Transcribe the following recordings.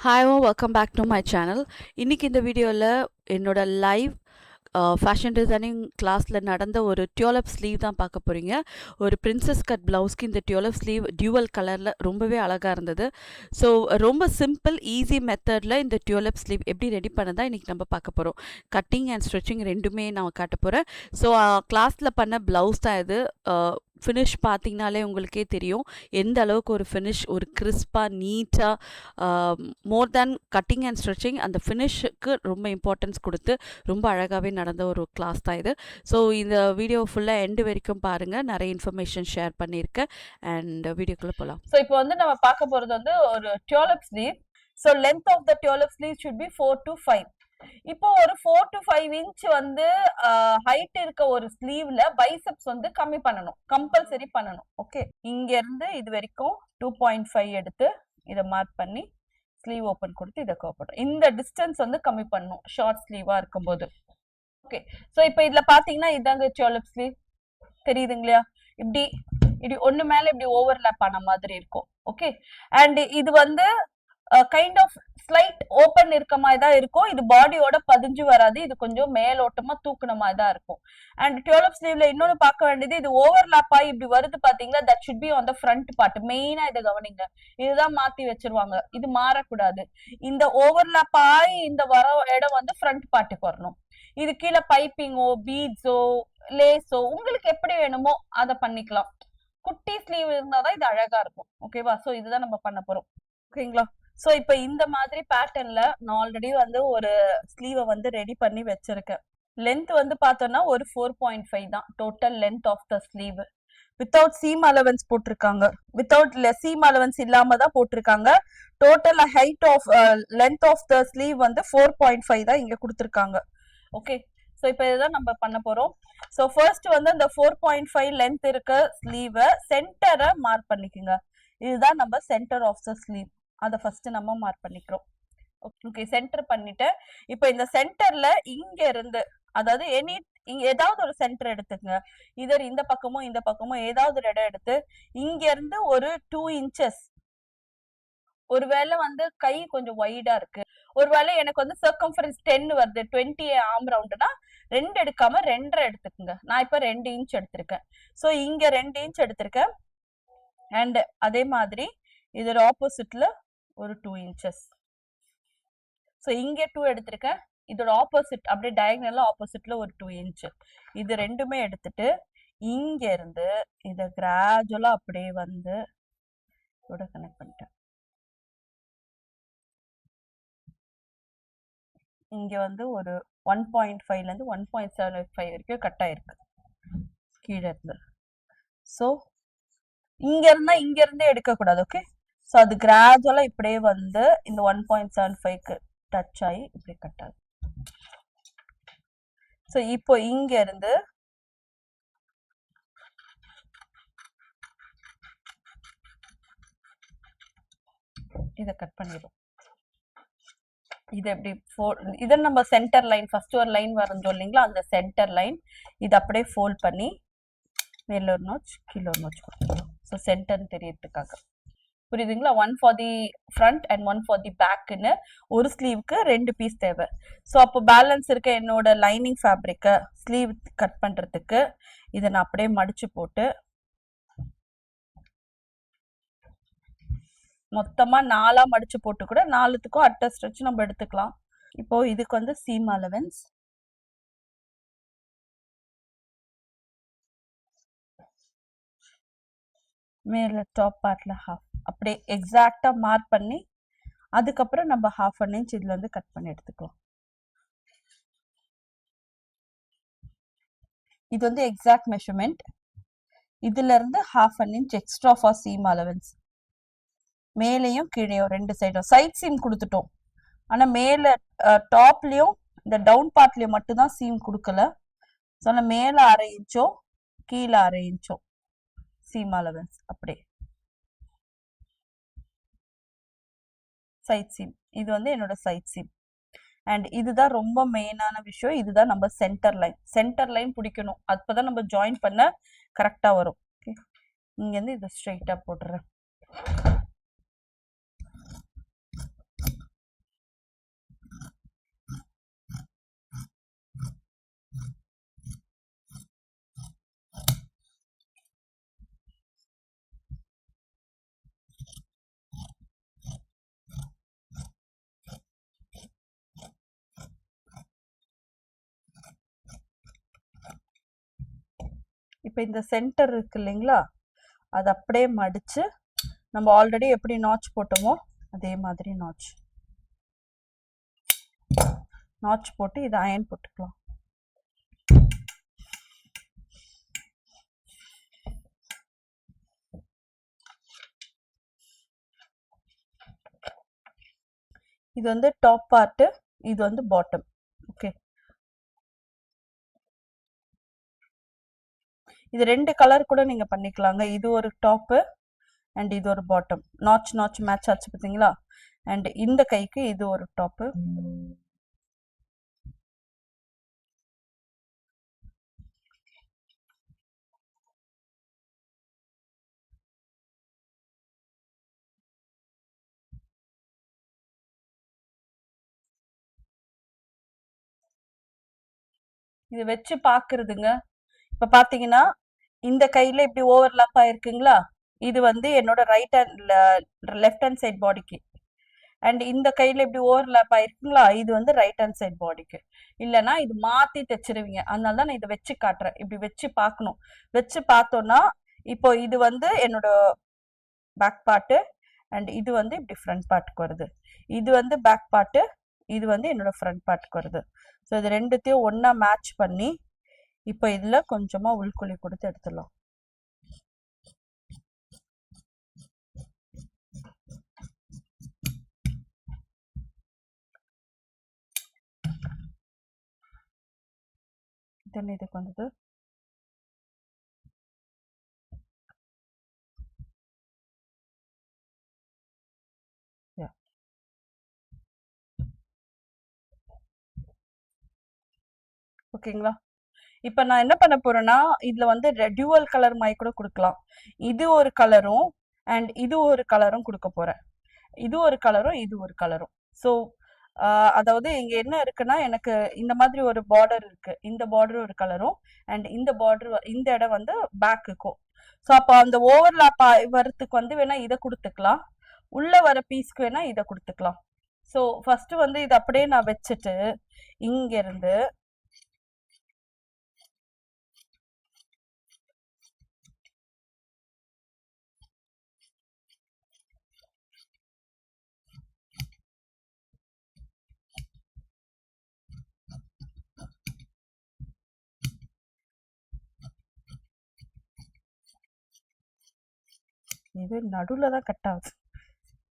Hi, welcome back to my channel. இன்னைக்கு இந்த வீடியோவில் என்னோட லைவ் ஃபேஷன் டிசைனிங் கிளாஸில் நடந்த ஒரு டியூலப் ஸ்லீவ் தான் பார்க்க போகிறீங்க. ஒரு பிரின்சஸ் கட் ப்ளவுஸ்க்கு இந்த டியூலப் ஸ்லீவ் டியூவல் கலரில் ரொம்பவே அழகாக இருந்தது. ஸோ ரொம்ப சிம்பிள் ஈஸி மெத்தடில் இந்த டியூலப் ஸ்லீவ் எப்படி ரெடி பண்ணதா இன்றைக்கி நம்ம பார்க்க போகிறோம். கட்டிங் அண்ட் ஸ்ட்ரிச்சிங் ரெண்டுமே நான் காட்ட போகிறேன். ஸோ கிளாஸில் பண்ண ப்ளவுஸ் தான் இது. ஃபினிஷ் பார்த்திங்கனாலே உங்களுக்கே தெரியும் எந்த அளவுக்கு ஒரு ஃபினிஷ், ஒரு கிறிஸ்பாக நீட்டாக, மோர் தேன் கட்டிங் அண்ட் ஸ்ட்ரிச்சிங் அந்த ஃபினிஷுக்கு ரொம்ப இம்பார்ட்டன்ஸ் கொடுத்து ரொம்ப அழகாகவே நடந்த ஒரு கிளாஸ் தான் இது. ஸோ இந்த வீடியோ ஃபுல்லாக எண்டு வரைக்கும் பாருங்கள், நிறைய இன்ஃபர்மேஷன் ஷேர் பண்ணியிருக்கேன். அண்ட் வீடியோக்குள்ளே போகலாம். ஸோ இப்போ நம்ம பார்க்க போகிறது ஒரு tulip sleeve. So length of the tulip sleeve should be 4 to 5. இப்போ ஒரு 4 to 5 இன்ச் ஹைட் இருக்க ஒரு ஸ்லீவ்ல பைசெப்ஸ் கம்மி பண்ணணும், கம்பல்சரி பண்ணணும். ஓகே, இங்க இருந்து இது வரைக்கும் 2.5 எடுத்து இதை மார்க் பண்ணி ஸ்லீவ் ஓபன் கொடுத்து இதை கோப்படும். இந்த டிஸ்டன்ஸ் கம்மி பண்ணணும் ஷார்ட் ஸ்லீவா இருக்கும்போது. ஓகே, ஸோ இப்போ இதுல பாத்தீங்கன்னா இதாங்க டியூலப் ஸ்லீவ் தெரியுதுங்களா? இப்படி இப்படி ஒண்ணு மேல இப்படி ஓவர்லேப் ஆன மாதிரி இருக்கும். ஓகே, அண்ட் இது கைண்ட் ஆஃப் ஸ்லைட் ஓப்பன் இருக்க மாதிரி தான் இருக்கும். இது பாடியோட பதிஞ்சு வராது, இது கொஞ்சம் மேலோட்டமா தூக்குன மாதிரி தான் இருக்கும். அண்ட் டியூலப் ஸ்லீவ்ல இன்னொன்னு பார்க்க வேண்டியது, இது ஓவர்லாப் ஆகி இப்படி வருது பாத்தீங்களா, that should be on the front part. மெயினா இதை கவனிங்க, இதுதான் மாத்தி வச்சிருவாங்க, இது மாறக்கூடாது. இந்த ஓவர்லாப் ஆகி இந்த வர இடம் ஃப்ரண்ட் பார்ட்டுக்கு வரணும். இது கீழே பைப்பிங்கோ பீட்ஸோ லேஸோ உங்களுக்கு எப்படி வேணுமோ அதை பண்ணிக்கலாம். குட்டி ஸ்லீவ் இருந்தாதான் இது அழகா இருக்கும். ஓகேவா? சோ இதுதான் நம்ம பண்ண போறோம். ஓகேங்களா? சோ இப்ப இந்த மாதிரி பேட்டர்ன்ல நான் ஆல்ரெடி ஒரு ஸ்லீவை ரெடி பண்ணி வச்சிருக்கேன். லென்த் பார்த்தோம்னா ஒரு 4.5 தான் total length of the sleeve. Without seam allowance போட்டிருக்காங்க, வித்தவுட் சீம் அலவன்ஸ் இல்லாம தான் போட்டிருக்காங்க. Total height of length of the sleeve 4.5 தான் இங்க கொடுத்திருக்காங்க. ஓகே, ஸோ இப்போ இதுதான் நம்ம பண்ண போறோம். ஸோ ஃபர்ஸ்ட் அந்த 4.5 லென்த் இருக்க ஸ்லீவை சென்டரை மார்க் பண்ணிக்கோங்க. இதுதான் நம்ம சென்டர் ஆஃப் த ஸ்லீவ், அதை ஃபர்ஸ்ட் நம்ம மார்க் பண்ணிக்கிறோம். ஓகே, சென்டர் பண்ணிட்டு இப்போ இந்த சென்டர்ல இங்க இருந்து, அதாவது இங்க ஏதாவது ஒரு சென்டர் எடுத்துக்கங்க. இதர் இந்த பக்கமோ இந்த பக்கமோ ஏதாவது ஒரு இடம் எடுத்து இங்க இருந்து ஒரு 2 இன்ச்சஸ், ஒருவேளை கை கொஞ்சம் வைடா இருக்கு, ஒருவேளை எனக்கு சர்க்கம்ஃபரன்ஸ் 10 வருது, 20 ஆர்ம் ரவுண்டுனா 2 எடுக்காம 2.5 எடுத்துக்கோங்க. நான் இப்ப 2 இன்ச் எடுத்திருக்கேன். ஸோ இங்க 2 இன்ச் எடுத்திருக்கேன். அண்ட் அதே மாதிரி இதோட ஆப்போசிட்ல ஒரு 2 இன்ச்சஸ். ஸோ இங்கே 2 எடுத்திருக்கேன், இதோட ஆப்போசிட் அப்படியே டயகனலா ஆப்போசிட்ல ஒரு 2 இன்ச். இது ரெண்டுமே எடுத்துட்டு இங்க இருந்து இதை கிராஜுவலா அப்படியே இதோட கனெக்ட் பண்ணிட்டேன். இங்க ஒரு 1.5ல இருந்து 1.75 வரைக்கும் கட் ஆயிருக்கு கீழே இருந்து. ஸோ இங்க இருந்தே எடுக்கக்கூடாது. ஓகே, ஸோ அது கிராஜுவலா இப்படியே இந்த 1.75க்கு டச் ஆகி இப்படி கட் ஆகுது. ஸோ இப்போ இங்க இருந்து இதை கட் பண்ணிடும். இது எப்படி இதை நம்ம சென்டர் லைன், ஃபர்ஸ்ட் ஒரு லைன் வரைஞ்சோம் இல்லைங்களா, அந்த சென்டர் லைன் இது அப்படியே ஃபோல்ட் பண்ணி மேல ஒரு நோச் கீழே ஒரு நோச் கொடுத்துருவோம். ஸோ சென்டர்னு தெரியறதுக்காக. புரியுதுங்களா? 1 for the front and 1 for the பேக்குன்னு ஒரு ஸ்லீவுக்கு 2 பீஸ் தேவை. ஸோ அப்போ பேலன்ஸ் இருக்க என்னோட லைனிங் ஃபேப்ரிக்கை ஸ்லீவ் கட் பண்ணுறதுக்கு இதை நான் அப்படியே மடிச்சு போட்டு மொத்தமா 4ஆ மடிச்சு போட்டு கூட 4த்துக்கும் அட்டஸ்ட் வச்சு நம்ம எடுத்துக்கலாம். இப்போ இதுக்கு சீம் அலவன்ஸ் மேல டாப் பார்ட்ல ஹாஃப் அப்படியே எக்ஸாக்டா மார்க் பண்ணி அதுக்கப்புறம் நம்ம 1/2 இன்ச் இதுல கட் பண்ணி எடுத்துக்கலாம். இது எக்ஸாக்ட் மெஷர்மெண்ட். இதுல இருந்து 1/2 inch extra for seam allowance. மேலையும் கீழேயும் 2 சைடும் சைட் சீம் கொடுத்துட்டோம், ஆனா மேல டாப்லயும் இந்த டவுன் பார்ட்லயும் மட்டும்தான் சீம் கொடுக்கல. சொன்ன மேல 1/2 இன்ச்சோ கீழே 1/2 இன்ச்சோ சீம் அலவன்ஸ் அப்படியே சைட் சீம். இது என்னோட சைட் சீம். அண்ட் இதுதான் ரொம்ப மெயினான விஷயம், இதுதான் நம்ம சென்டர் லைன். சென்டர் லைன் பிடிக்கணும், அப்பதான் நம்ம ஜாயின் பண்ண கரெக்டா வரும். இங்க இருந்து இதை ஸ்ட்ரெயிட்டா போட்டுறேன். இப்போ இந்த சென்டர் இருக்கு இல்லைங்களா, அது அப்படியே மடிச்சு நம்ம ஆல்ரெடி எப்படி நாச் போட்டோமோ அதே மாதிரி நாச் போட்டு இதை அயன் போட்டுக்கலாம். இது வந்து டாப் பார்ட்டு, இது வந்து பாட்டம். ஓகே, இது 2 கலர் கூட நீங்க பண்ணிக்கலாங்க. இது ஒரு டாப்பு அண்ட் இது ஒரு பாட்டம். நாச் மேட்ச் ஆச்சு பார்த்தீங்களா? அண்ட் இந்த கைக்கு இது ஒரு டாப்பு. இது வச்சு பாக்குறதுங்க. இப்ப பாத்தீங்கன்னா இந்த கையில இப்படி ஓவர்லாப் ஆயிருக்குங்களா, இது வந்து என்னோட right hand left hand side பாடிக்கு. அண்ட் இந்த கையில இப்படி ஓவர்லாப் ஆயிருக்குங்களா, இது வந்து ரைட் ஹேண்ட் சைட் பாடிக்கு. இல்லைன்னா இது மாத்தி தைச்சிருவீங்க. அதனால தான் நான் இதை வச்சு காட்டுறேன். இப்படி வச்சு பார்க்கணும். வச்சு பார்த்தோம்னா இப்போ இது வந்து என்னோட பேக் பார்ட்டு அண்ட் இது வந்து இப்படி ஃப்ரண்ட் பார்ட்டுக்கு வருது. இது வந்து பேக் பார்ட்டு, இது வந்து என்னோட ஃப்ரண்ட் பார்ட்டுக்கு வருது. ஸோ இது ரெண்டுத்தையும் ஒன்னா மேட்ச் பண்ணி இப்போ இதுல கொஞ்சமா உள்குழி கொடுத்து எடுத்துடலாம். இதுக்கு வந்தது. ஓகேங்களா? இப்ப நான் என்ன பண்ண போறேன்னா, இதுல வந்து டியூவல் கலர் மாதிரி கூட கொடுக்கலாம். இது ஒரு கலரும் அண்ட் இது ஒரு கலரும் கொடுக்க போறேன். இது ஒரு கலரும் இது ஒரு கலரும். ஸோ அதாவது இங்க என்ன இருக்குன்னா, எனக்கு இந்த மாதிரி ஒரு பார்டர் இருக்கு. இந்த பார்டர் ஒரு கலரும் அண்ட் இந்த பார்டர் இந்த இடம் வந்து பேக்குக்கும். ஸோ அப்போ அந்த ஓவர்லாப் வரத்துக்கு வந்து வேணா இதை கொடுத்துக்கலாம், உள்ள வர பீஸ்க்கு வேணா இதை கொடுத்துக்கலாம். ஸோ ஃபர்ஸ்ட் வந்து இதை அப்படியே நான் வச்சுட்டு இங்க இருந்து இது நடுவில் தான் கட் ஆகுது,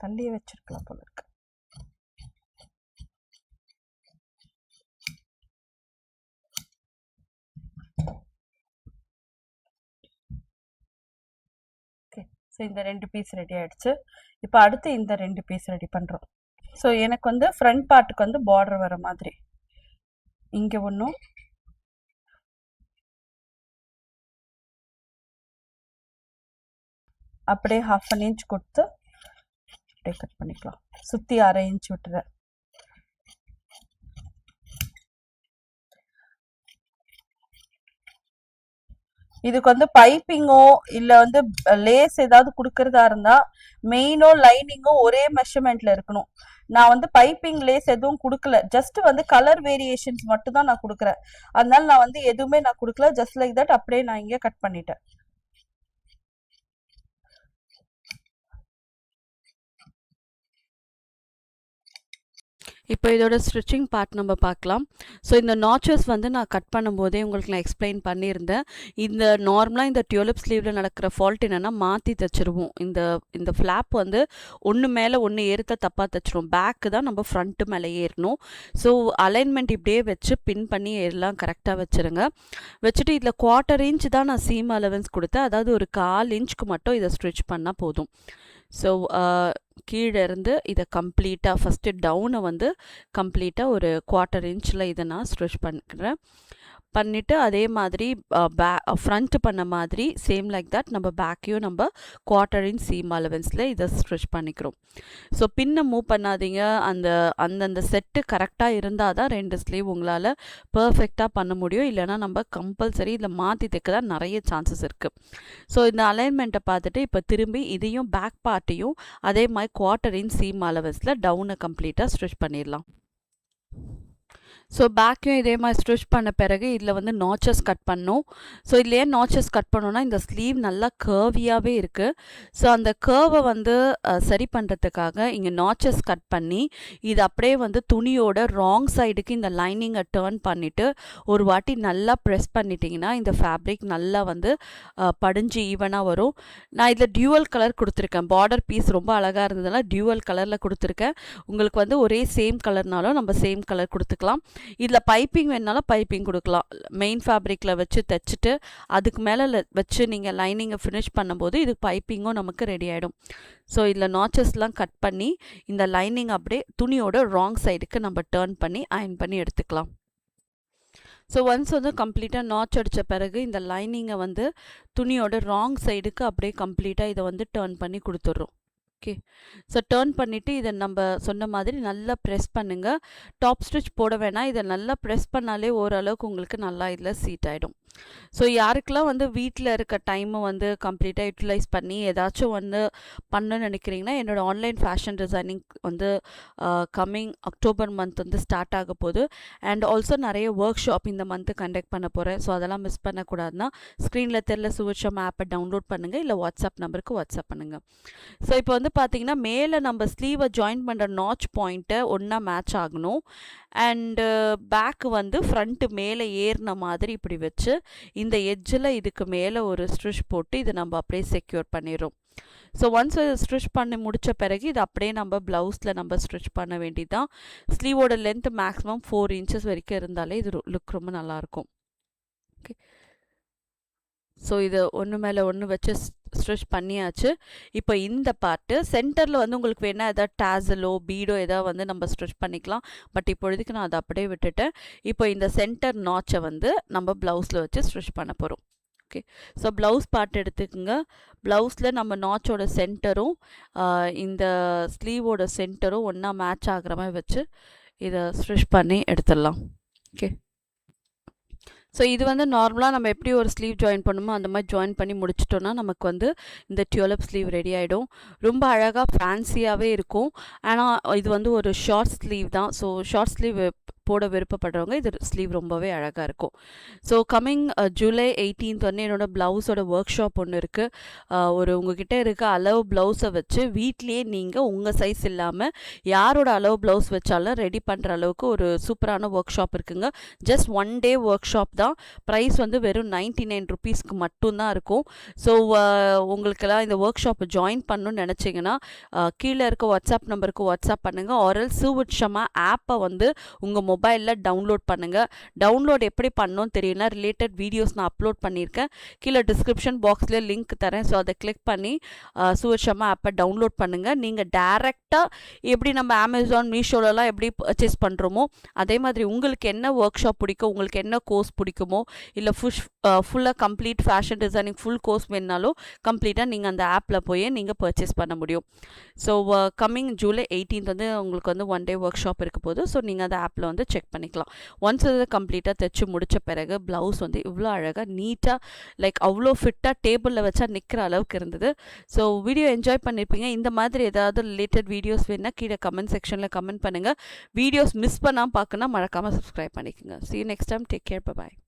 தள்ளியே வச்சிருக்கலாம் போல இருக்கு. ஓகே, ஸோ இந்த 2 பீஸ் ரெடி ஆயிடுச்சு. இப்போ அடுத்து இந்த 2 பீஸ் ரெடி பண்ணுறோம். ஸோ எனக்கு வந்து ஃப்ரண்ட் பார்ட்டுக்கு வந்து பார்டர் வர மாதிரி இங்கே ஒன்றும் அப்படியே 1/2 இன்ச் கொடுத்து அப்படியே கட் பண்ணிக்கலாம். சுற்றி 1/2 இன்ச் விட்டுறேன். இதுக்கு வந்து பைப்பிங்கோ இல்லை வந்து லேஸ் ஏதாவது கொடுக்கறதா இருந்தா மெயினோ லைனிங்கோ ஒரே மெஷர்மெண்ட்ல இருக்கணும். நான் வந்து பைப்பிங் லேஸ் எதுவும் கொடுக்கல, ஜஸ்ட் வந்து கலர் வேரியேஷன்ஸ் மட்டும் தான் நான் கொடுக்குறேன். அதனால நான் வந்து எதுவுமே நான் கொடுக்கல, ஜஸ்ட் லைக் தட் அப்படியே நான் இங்கே கட் பண்ணிட்டேன். இப்போ இதோட ஸ்டிச்சிங் பார்ட் நம்ம பார்க்கலாம். ஸோ இந்த நாச்சஸ் வந்து நான் கட் பண்ணும்போதே உங்களுக்கு நான் எக்ஸ்பிளைன் பண்ணியிருந்தேன். இந்த நார்மலாக இந்த டியூலிப் ஸ்லீவில் நடக்கிற ஃபால்ட் என்னென்னா, மாற்றி தைச்சிருவோம். இந்த ஃப்ளாப் வந்து ஒன்று மேலே ஒன்று ஏறுத்த தப்பாக தைச்சிரும். பேக்கு தான் நம்ம ஃப்ரண்ட்டு மேலே ஏறணும். ஸோ அலைன்மெண்ட் இப்படியே வச்சு பின் பண்ணி எல்லாம் கரெக்டாக வச்சுருங்க. வச்சுட்டு இதில் 1/4 இன்ச் தான் நான் சீம் அலவன்ஸ் கொடுத்தேன். அதாவது ஒரு 1/4 இன்ச்சுக்கு மட்டும் இதை ஸ்டிச் பண்ணால் போதும். ஸோ கீழே இருந்து இதை கம்ப்ளீட்டாக ஃபஸ்ட்டு டவுனை வந்து கம்ப்ளீட்டாக ஒரு 1/4 இன்ச்சில் இதை நான் ஸ்டிச் பண்ணிக்கிறேன். பண்ணிவிட்டு அதே மாதிரி ஃப்ரண்ட் பண்ண மாதிரி சேம் லைக் தட் நம்ம பேக்கையும் நம்ம 1/4 இன்ச் சீம் அலவன்ஸில் இதை ஸ்டிச் பண்ணிக்கிறோம். ஸோ பின்னை மூவ் பண்ணாதீங்க. அந்தந்த செட்டு கரெக்டாக இருந்தால் தான் 2 ஸ்லீவ் உங்களால் பர்ஃபெக்டாக பண்ண முடியும். இல்லைனா நம்ம கம்பல்சரி இதில் மாற்றி தைக்க தான் நிறைய சான்சஸ் இருக்குது. ஸோ இந்த அலைன்மெண்ட்டை பார்த்துட்டு இப்போ திரும்பி இதையும் பேக் பார்ட்டையும் அதே மாதிரி 1/4 இன்ச் சீம் அலவன்ஸில் டவுனை கம்ப்ளீட்டாக ஸ்டிச் பண்ணிடலாம். ஸோ பேக்கையும் இதே மாதிரி ஸ்டிச் பண்ண பிறகு இதில் வந்து நாச்சஸ் கட் பண்ணணும். ஸோ இதில் ஏன் நாச்சஸ் கட் பண்ணோன்னா இந்த ஸ்லீவ் நல்லா கர்வியாகவே இருக்குது. ஸோ அந்த கர்வை வந்து சரி பண்ணுறதுக்காக இங்கே நாச்சஸ் கட் பண்ணி இது அப்படியே வந்து துணியோட ராங் சைடுக்கு இந்த லைனிங்கை டேர்ன் பண்ணிவிட்டு ஒரு வாட்டி நல்லா ப்ரெஸ் பண்ணிட்டீங்கன்னா இந்த ஃபேப்ரிக் நல்லா வந்து படிஞ்சு ஈவனாக வரும். நான் இதில் டியூவல் கலர் கொடுத்துருக்கேன். பார்டர் பீஸ் ரொம்ப அழகாக இருந்ததுனால டியூவல் கலரில் கொடுத்துருக்கேன். உங்களுக்கு வந்து ஒரே சேம் கலர்னாலும் நம்ம சேம் கலர் கொடுத்துக்கலாம். இதில் பைப்பிங் வேணுனாலும் பைப்பிங் கொடுக்கலாம். மெயின் ஃபேப்ரிக்கில் வச்சு தைச்சிட்டு அதுக்கு மேலே வச்சு நீங்கள் லைனிங்கை ஃபினிஷ் பண்ணும்போது இது பைப்பிங்கும் நமக்கு ரெடி ஆகிடும். ஸோ இதில் நாச்சஸ்லாம் கட் பண்ணி இந்த லைனிங் அப்படியே துணியோட ராங் சைடுக்கு நம்ம டேர்ன் பண்ணி அயன் பண்ணி எடுத்துக்கலாம். ஸோ ஒன்ஸ் வந்து கம்ப்ளீட்டாக நாச் அடித்த பிறகு இந்த லைனிங்கை வந்து துணியோட ராங் சைடுக்கு அப்படியே கம்ப்ளீட்டாக இதை வந்து டேர்ன் பண்ணி கொடுத்துட்றோம். ஓகே, ஸோ டேர்ன் பண்ணிவிட்டு இதை நம்ம சொன்ன மாதிரி நல்லா ப்ரெஸ் பண்ணுங்கள். டாப் ஸ்டிச் போட வேணாம், இதை நல்லா ப்ரெஸ் பண்ணாலே ஓரளவுக்கு உங்களுக்கு நல்லா இதில் சீட் ஆகிடும். ஸோ யாருக்கெல்லாம் வந்து வீட்டில் இருக்க டைமை வந்து கம்ப்ளீட்டாக யூட்டிலைஸ் பண்ணி ஏதாச்சும் வந்து பண்ணணும்னு நினைக்கிறீங்கன்னா என்னோடய ஆன்லைன் ஃபேஷன் டிசைனிங் வந்து கம்மிங் அக்டோபர் மந்த் வந்து ஸ்டார்ட் ஆக போகுது. அண்ட் ஆல்சோ நிறைய ஒர்க் ஷாப் இந்த மந்த்து கண்டக்ட் பண்ண போகிறேன். ஸோ அதெல்லாம் மிஸ் பண்ணக்கூடாதுன்னா ஸ்க்ரீனில் தெரியல சுவிட்சம் ஆப்பை டவுன்லோட் பண்ணுங்கள், இல்லை வாட்ஸ்அப் நம்பருக்கு வாட்ஸ்அப் பண்ணுங்கள். ஸோ இப்போ வந்து பார்த்தீங்கன்னா மேலே நம்ம ஸ்லீவை ஜாயின் பண்ணுற நாச் பாயிண்ட்டை ஒன்றா மேட்ச் ஆகணும். அண்டு பேக்கு வந்து ஃப்ரண்ட்டு மேலே ஏறின மாதிரி இப்படி வச்சு இந்த எட்ஜில் இதுக்கு மேலே ஒரு ஸ்டிச் போட்டு இதை நம்ம அப்படியே செக்யூர் பண்ணிடுறோம். ஸோ ஒன்ஸ் இதை ஸ்டிச் பண்ணி முடித்த பிறகு இது அப்படியே நம்ம ப்ளவுஸில் நம்ம ஸ்டிச் பண்ண வேண்டியதான். ஸ்லீவோட லென்த் மேக்ஸிமம் 4 inches வரைக்கும் இருந்தாலே இது லுக் ரொம்ப நல்லாயிருக்கும். ஓகே, ஸோ இது ஒன்று மேலே ஒன்று வச்சு ஸ்டிச் பண்ணியாச்சு. இப்போ இந்த பார்ட்டு சென்டரில் வந்து உங்களுக்கு வேணால் எதாவது டேசலோ பீடோ எதாவது வந்து நம்ம ஸ்டிச் பண்ணிக்கலாம். பட் இப்பொழுதுக்கு நான் அதை அப்படியே விட்டுட்டேன். இப்போ இந்த சென்டர் நாச்சை வந்து நம்ம ப்ளவுஸில் வச்சு ஸ்டிச் பண்ண போகிறோம். ஓகே, ஸோ ப்ளவுஸ் பார்ட் எடுத்துக்கோங்க. ப்ளவுஸில் நம்ம நாச்சோட சென்டரும் இந்த ஸ்லீவோட சென்டரும் ஒன்றா மேட்ச் ஆகிற மாதிரி வச்சு இதை ஸ்டிச் பண்ணி எடுத்துடலாம். ஓகே, ஸோ இது வந்து நார்மலாக நம்ம எப்படி ஒரு ஸ்லீவ் ஜாயின் பண்ணுமோ அந்த மாதிரி ஜாயின் பண்ணி முடிச்சிட்டோன்னா நமக்கு வந்து இந்த டியூலப் ஸ்லீவ் ரெடி ஆகிடும். ரொம்ப அழகாக ஃபேன்சியாகவே இருக்கும். ஆனால் இது வந்து ஒரு ஷார்ட் ஸ்லீவ் தான். ஸோ ஷார்ட் ஸ்லீவ் போட விருப்பப்படுறவங்க இது ஸ்லீவ் ரொம்பவே அழகாக இருக்கும். ஸோ கம்மிங் ஜூலை 18th வந்து என்னோடய ப்ளவுஸோட ஒர்க் ஷாப் ஒன்று இருக்குது. ஒரு உங்ககிட்ட இருக்க அளவு ப்ளவுஸை வச்சு வீட்லேயே நீங்கள் உங்கள் சைஸ் இல்லாமல் யாரோட அளவு ப்ளவுஸ் வச்சாலும் ரெடி பண்ணுற அளவுக்கு ஒரு சூப்பரான ஒர்க் ஷாப் இருக்குங்க. ஜஸ்ட் 1 day ஒர்க் ஷாப் தான். ப்ரைஸ் வந்து வெறும் 99 rupeesக்கு மட்டும்தான் இருக்கும். ஸோ உங்களுக்கெல்லாம் இந்த ஒர்க் ஷாப்பை ஜாயின் பண்ணணும்னு நினச்சிங்கன்னா கீழே இருக்க வாட்ஸ்அப் நம்பருக்கு வாட்ஸ்அப் பண்ணுங்கள். ஆரல் சுவிட்சமா ஆப்பை வந்து உங்கள் மொபைலில் டவுன்லோட் பண்ணுங்கள். டவுன்லோட் எப்படி பண்ணணும்னு தெரியல, ரிலேட்டட் வீடியோஸ் நான் அப்லோட் பண்ணியிருக்கேன். கீழே டிஸ்கிரிப்ஷன் பாக்ஸில் லிங்க் தரேன். ஸோ அதை கிளிக் பண்ணி சுவிட்சமா ஆப்பை டவுன்லோட் பண்ணுங்கள். நீங்கள் டேரெக்டாக எப்படி நம்ம அமேசான் மீஷோலலாம் எப்படி பர்ச்சேஸ் பண்ணுறோமோ அதே மாதிரி உங்களுக்கு என்ன ஒர்க் ஷாப் பிடிக்கும், உங்களுக்கு என்ன கோர்ஸ் பிடிக்குமோ, இல்லை ஃபுல்லாக complete fashion designing full course வேணுனாலும் கம்ப்ளீட்டாக நீங்கள் அந்த ஆப்பில் போய் நீங்கள் பர்ச்சேஸ் பண்ண முடியும். ஸோ கம்மிங் ஜூலை 18th வந்து உங்களுக்கு வந்து 1 day ஒர்க் ஷாப் இருக்க போது. ஸோ நீங்கள் அந்த ஆப்பில் வந்து செக் பண்ணிக்கலாம். ஒன்ஸ் அதை கம்ப்ளீட்டாக தைச்சு முடித்த பிறகு ப்ளவுஸ் வந்து இவ்வளோ அழகாக நீட்டாக லைக் அவ்வளோ ஃபிட்டாக டேபிளில் வச்சா நிற்கிற அளவுக்கு இருந்தது. ஸோ வீடியோ என்ஜாய் பண்ணியிருப்பீங்க. இந்த மாதிரி ஏதாவது ரிலேட்டட் வீடியோஸ் வேணுன்னா கீழே கமெண்ட் செக்ஷனில் கமெண்ட் பண்ணுங்கள். வீடியோஸ் மிஸ் பண்ணாமல் பார்க்கணுன்னா மறக்காமல் சப்ஸ்கிரைப் பண்ணிக்கோங்க. See you next time. Take care. Bye-bye.